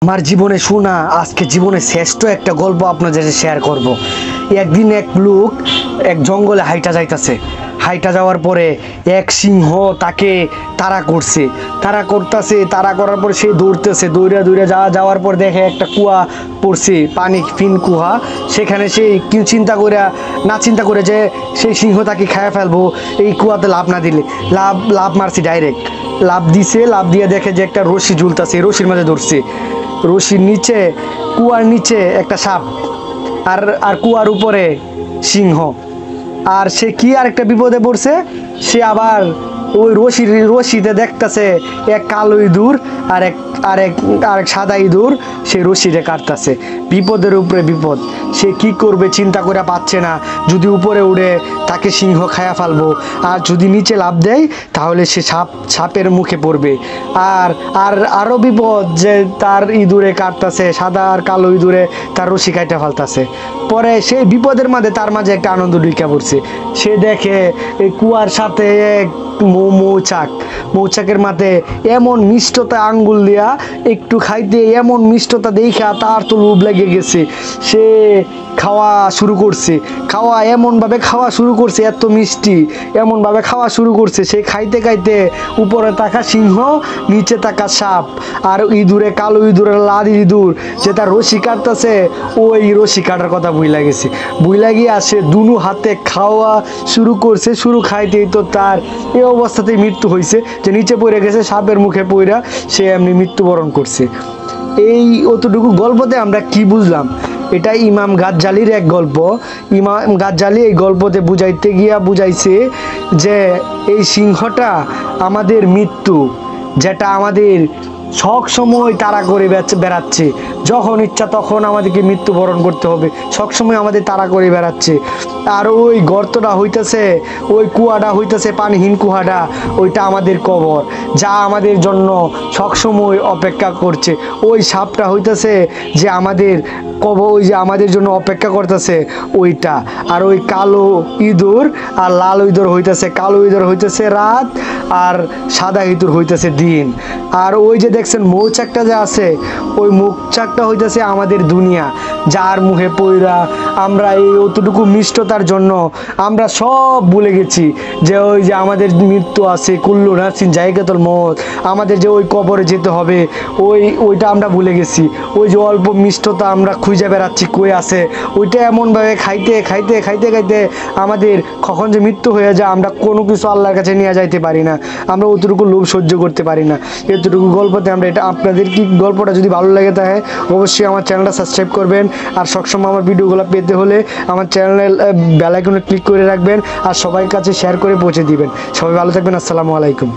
আমার জীবনে শোনা আজকে জীবনে শ্রেষ্ঠ একটা গল্প আপনাদের সাথে শেয়ার করব। একদিন এক লোক এক জঙ্গলে হাইটা যাইতাছে। হাইটা যাওয়ার পরে এক সিংহ তাকে তাড়া করছে, তাড়া করার পর সে দৌড়তেছে, দৌড়ে যাওয়ার পর দেখে একটা কুয়া পড়ছে, পানি ফিন কুয়া। সেখানে সে কি চিন্তা করে যে সেই সিংহ তাকে খাইয়া ফেলবো, এই কুয়াতে লাভ না দিলে লাভ মারছি ডাইরেক্ট। লাভ দিয়ে দেখে যে একটা রশি ঝুলতেছে, রশির মাঝে ধরছে। রশির নিচে, কুয়ার নিচে একটা সাপ, আর কুয়ার উপরে সিংহ। আর সে কি আর একটা বিপদে পড়ছে, সে আবার ওই রশিতে দেখতেছে এক কালো ইঁদুর আর এক সাদা ইঁদুর সেই রশিতে কাটতেছে। বিপদের উপরে বিপদ, সে কি করবে চিন্তা করে পাচ্ছে না। যদি উপরে উড়ে তাকে সিংহ খায়া ফেলবো, আর যদি নিচে লাফ দেয় তাহলে সে সাপের মুখে পড়বে। আরও বিপদ যে তার ইঁদুরে কাটতেছে, সাদা আর কালো ইঁদুরে তার রশি কাইটা ফেলতেছে। পরে সেই বিপদের মাঝে তার মাঝে একটা আনন্দ ঢুকে পড়ছে। সে দেখে এই কুয়ার সাথে এক মৌচাকের মাথায় এমন মিষ্টতা, আঙ্গুল দিয়া একটু খাইতে এমন মিষ্টতা দেখা তার তো লোভ লেগে গেছে। সে এমনভাবে খাওয়া শুরু করছে, এত মিষ্টি এমনভাবে খাওয়া শুরু করছে। সে খাইতে উপরে তাকা সিংহ, নিচে তাকা সাপ, আর ইঁদুরে কালো ইঁদুরের লাল ইঁদুর যে তার রশি কাটতেছে, ওই রশি কাটার কথা ভুইলা গেছে। ভুইলা গিয়ে আসে দুনু হাতে খাওয়া শুরু করছে। শুরু খাইতেই তো তার এই অবস্থাতেই মৃত্যু হয়েছে, যে নিচে পড়ে গেছে, সাপের মুখে পড়া সে এমনি মৃত্যুবরণ করছে। এই অতটুকু গল্পতে আমরা কি বুঝলাম? এটা ইমাম গাজ্জালির এক গল্প। ইমাম গাজ্জালি এই গল্পতে বুঝাইছে যে এই সিংহটা আমাদের মৃত্যু, যেটা আমাদের সব সময় তাড়া করে বেড়াচ্ছে। যখন ইচ্ছা তখন আমাদেরকে মৃত্যুবরণ করতে হবে, সবসময় আমাদের তাড়া করে বেড়াচ্ছে। আর ওই গর্তটা হইতেছে, ওই কুয়াটা হইতেছে পানিহীন কুয়াটা, ওইটা আমাদের কবর, যা আমাদের জন্য সবসময় অপেক্ষা করছে। ওই সাপটা হইতেছে যে আমাদের কবর, ওই যে আমাদের জন্য অপেক্ষা করতেছে ওইটা। আর ওই কালো ইঁদুর আর লাল ইঁদুর হইতেছে, কালো ইঁদুর হইতেছে রাত, আর সাদা ইঁদুর হইতেছে দিন। আর ওই যে দেখছেন মৌচাকটা যে আছে, ওই মৌচাকটা হইতেছে আমাদের দুনিয়া, যার মুখে পইরা আমরা এই অতটুকু মিষ্টতার জন্য আমরা সব ভুলে গেছি। যে ওই যে আমাদের মৃত্যু আছে, কুল্লু নাফসিন যায়কাতুল মউত, আমাদের যে ওই কবরে যেতে হবে, ওইটা আমরা ভুলে গেছি। ওই যে অল্প মিষ্টতা আমরা খুঁজে বেড়াচ্ছি কই আছে, ওইটা এমনভাবে খাইতে আমাদের কখন যে মৃত্যু হয়ে যায় আমরা কোনো কিছু আল্লাহর কাছে নিয়ে যাইতে পারি না। আমরা অতটুকু লোভ সহ্য করতে পারি না। এতটুকু গল্পতে আমরা এটা, আপনাদের কি গল্পটা যদি ভালো লাগে থাকে অবশ্যই আমার চ্যানেলটা সাবস্ক্রাইব করবেন। আর সবসময় আমার ভিডিওগুলো পেতে হলে আমার চ্যানেল বেল আইকনে ক্লিক করে রাখবেন, আর সবার কাছে শেয়ার করে পৌঁছে দিবেন। সবাই ভালো থাকবেন। আসসালামু আলাইকুম।